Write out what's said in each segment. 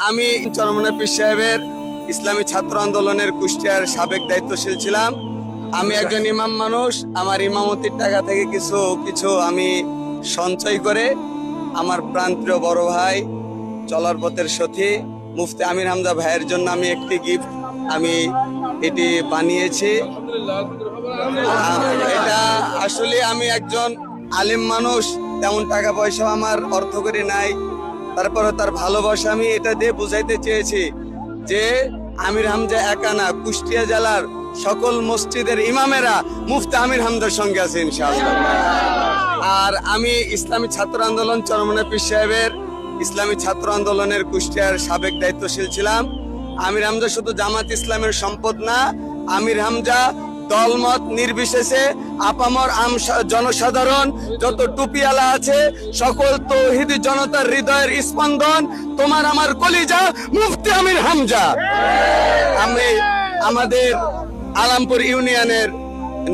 আমি চরমনায় পীর সাহেবের ইসলামী ছাত্র আন্দোলনের কুষ্টিয়ার সাবেক দায়িত্বশীল ছিলাম। আমি একজন ইমাম মানুষ। আমার ইমামতির টাকা থেকে কিছু কিছু আমি সঞ্চয় করে আমার প্রাণপ্রিয় বড় ভাই, চলার পথের সাথী মুফতি আমির হামজা ভাইয়ের জন্য আমি একটি গিফট আমি এটি বানিয়েছি। এটা আসলে আমি একজন আলেম মানুষ, তেমন টাকা পয়সা আমার অর্থ করে নাই, তারপরে তার ভালোবাসা আমি এটা দিয়ে বুঝাইতে চেয়েছি যে আমির হামজা একা না, কুষ্টিয়া জেলার সকল মসজিদের ইমামেরা মুফতি আমির হামজার সঙ্গে আছে ইনশাআল্লাহ। আর আমি ইসলামী ছাত্র আন্দোলন চরমনায় পীর সাহেবের ইসলামী ছাত্র আন্দোলনের কুষ্টিয়ার সাবেক দায়িত্বশীল ছিলাম। আমির হামজা শুধু জামাত ইসলামের সম্পদ না, আমির হামজা দলমত নির্বিশেষে আপামর জনসাধারণ যত টুপিওয়ালা আছে সকল তৌহিদি জনতার হৃদয়ের স্পন্দন তোমার আমার কলিজা মুফতি আমির হামজা। আমি আমাদের আলামপুর ইউনিয়নের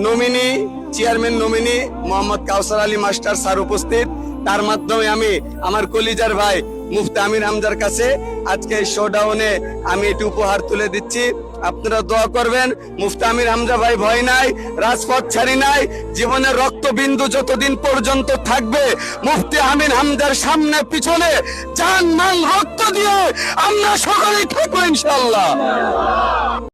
নমিনি, চেয়ারম্যান নমিনি মোহাম্মদ কাউসার আলী মাস্টার স্যার উপস্থিত, তার মাধ্যমে আমি আমার কলিজার ভাই মুফতি আমির হামজার কাছে আজকে এই শোডাউনে আমি এটি উপহার তুলে দিচ্ছি। আপনারা দোয়া করবেন। মুফতি আমির হামজা ভাই ভয় নাই, রাজপথ ছাড়ি নাই, জীবনের রক্তবিন্দু যতদিন পর্যন্ত থাকবে মুফতি আমির হামজার সামনে পিছনে জান মাল রক্ত দিয়ে আমরা সকলেই থাকবো ইনশাআল্লাহ।